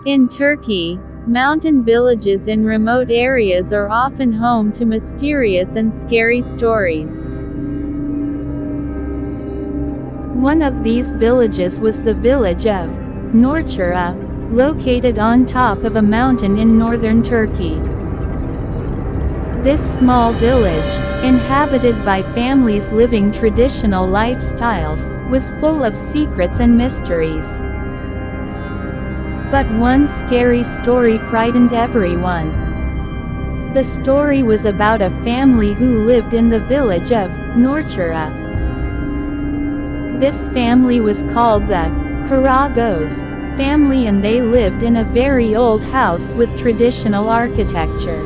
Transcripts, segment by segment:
In Turkey, mountain villages in remote areas are often home to mysterious and scary stories. One of these villages was the village of Northura, located on top of a mountain in northern Turkey. This small village, inhabited by families living traditional lifestyles, was full of secrets and mysteries. But one scary story frightened everyone. The story was about a family who lived in the village of Northura. This family was called the Karagoz family, and they lived in a very old house with traditional architecture.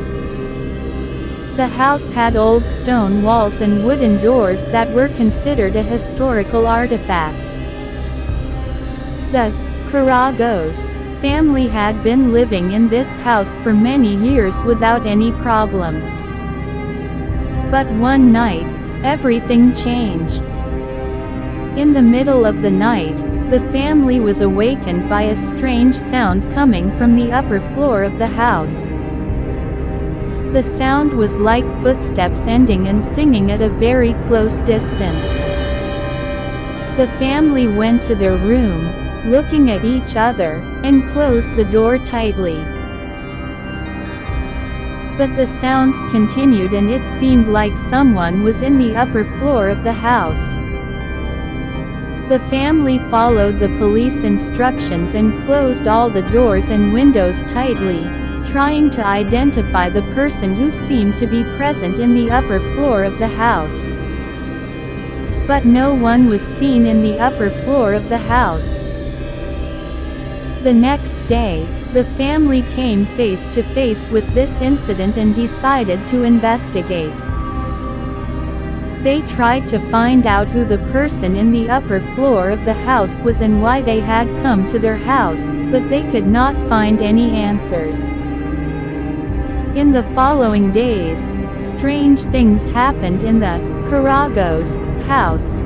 The house had old stone walls and wooden doors that were considered a historical artifact. The Karagoz family had been living in this house for many years without any problems. But one night, everything changed. In the middle of the night, the family was awakened by a strange sound coming from the upper floor of the house. The sound was like footsteps ending and singing at a very close distance. The family went to their room, looking at each other, and closed the door tightly. But the sounds continued, and it seemed like someone was in the upper floor of the house. The family followed the police instructions and closed all the doors and windows tightly, trying to identify the person who seemed to be present in the upper floor of the house. But no one was seen in the upper floor of the house. The next day, the family came face to face with this incident and decided to investigate. They tried to find out who the person in the upper floor of the house was and why they had come to their house, but they could not find any answers. In the following days, strange things happened in the Karagoz house.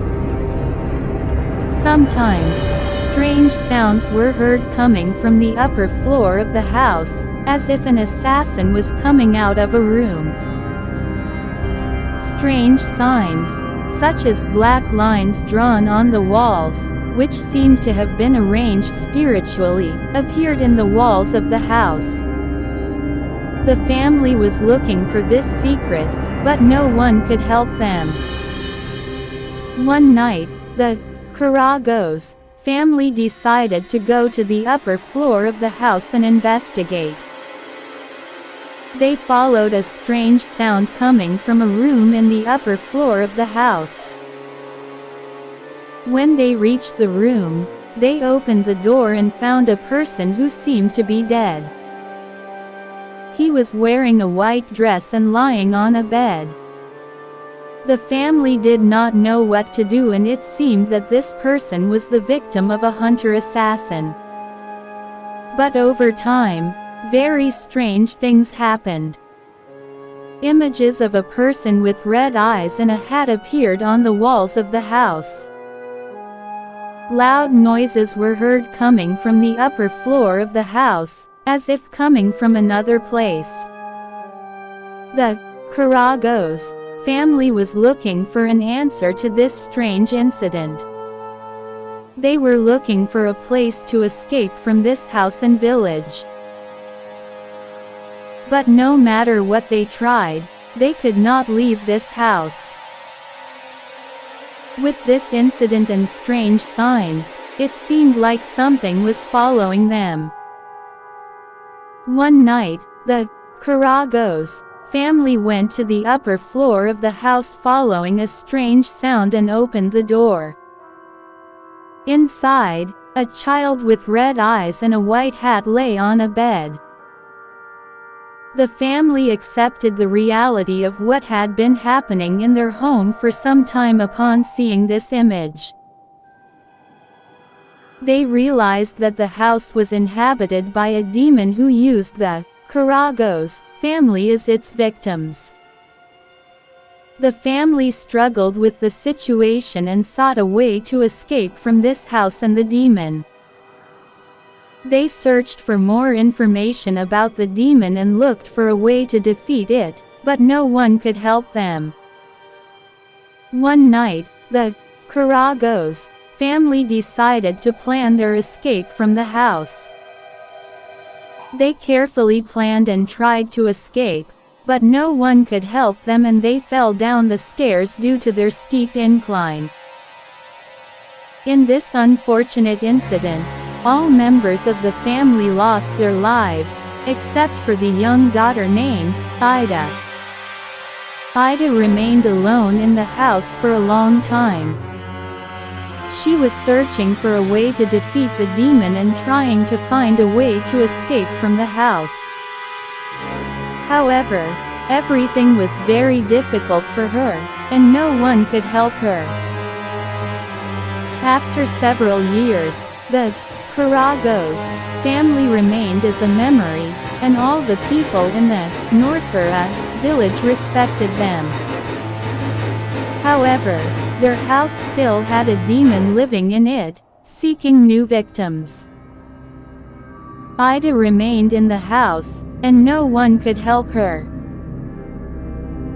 Sometimes, strange sounds were heard coming from the upper floor of the house, as if an assassin was coming out of a room. Strange signs, such as black lines drawn on the walls, which seemed to have been arranged spiritually, appeared in the walls of the house. The family was looking for this secret, but no one could help them. One night, the Karagoz family decided to go to the upper floor of the house and investigate. They followed a strange sound coming from a room in the upper floor of the house. When they reached the room, they opened the door and found a person who seemed to be dead. He was wearing a white dress and lying on a bed. The family did not know what to do, and it seemed that this person was the victim of a hunter-assassin. But over time, very strange things happened. Images of a person with red eyes and a hat appeared on the walls of the house. Loud noises were heard coming from the upper floor of the house, as if coming from another place. The Karagoz family was looking for an answer to this strange incident. They were looking for a place to escape from this house and village. But no matter what they tried, they could not leave this house. With this incident and strange signs, it seemed like something was following them. One night, the Karagoz family went to the upper floor of the house following a strange sound and opened the door. Inside, a child with red eyes and a white hat lay on a bed. The family accepted the reality of what had been happening in their home for some time upon seeing this image. They realized that the house was inhabited by a demon who used the Karagoz family as its victims. The family struggled with the situation and sought a way to escape from this house and the demon. They searched for more information about the demon and looked for a way to defeat it, but no one could help them. One night, the Karagoz family decided to plan their escape from the house. They carefully planned and tried to escape, but no one could help them and they fell down the stairs due to their steep incline. In this unfortunate incident, all members of the family lost their lives, except for the young daughter named Aida. Aida remained alone in the house for a long time. She was searching for a way to defeat the demon and trying to find a way to escape from the house. However, everything was very difficult for her, and no one could help her. After several years, the Karagoz family remained as a memory, and all the people in the Northura village respected them. However, their house still had a demon living in it, seeking new victims. Aida remained in the house, and no one could help her.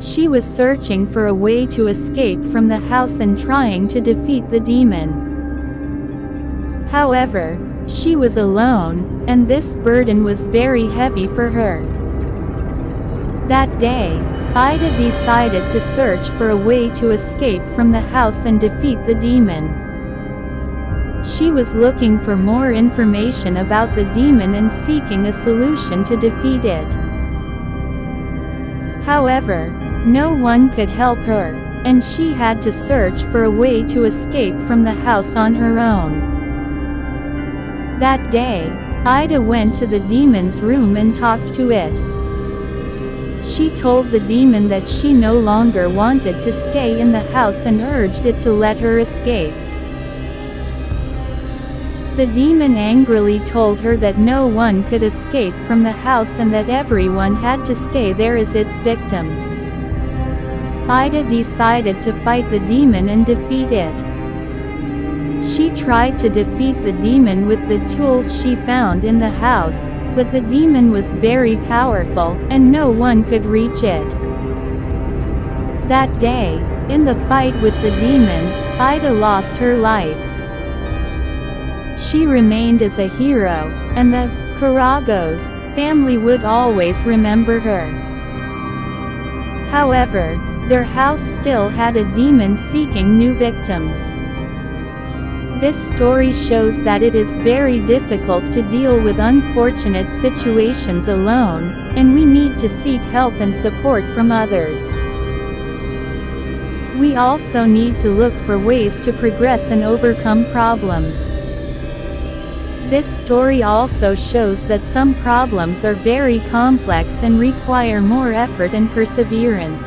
She was searching for a way to escape from the house and trying to defeat the demon. However, she was alone, and this burden was very heavy for her. That day, Aida decided to search for a way to escape from the house and defeat the demon. She was looking for more information about the demon and seeking a solution to defeat it. However, no one could help her, and she had to search for a way to escape from the house on her own. That day, Aida went to the demon's room and talked to it. She told the demon that she no longer wanted to stay in the house and urged it to let her escape. The demon angrily told her that no one could escape from the house and that everyone had to stay there as its victims. Aida decided to fight the demon and defeat it. She tried to defeat the demon with the tools she found in the house, but the demon was very powerful, and no one could reach it. That day, in the fight with the demon, Aida lost her life. She remained as a hero, and the Karagoz family would always remember her. However, their house still had a demon seeking new victims. This story shows that it is very difficult to deal with unfortunate situations alone, and we need to seek help and support from others. We also need to look for ways to progress and overcome problems. This story also shows that some problems are very complex and require more effort and perseverance.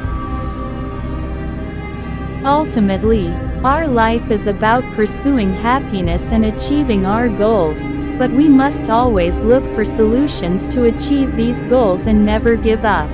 Ultimately, our life is about pursuing happiness and achieving our goals, but we must always look for solutions to achieve these goals and never give up.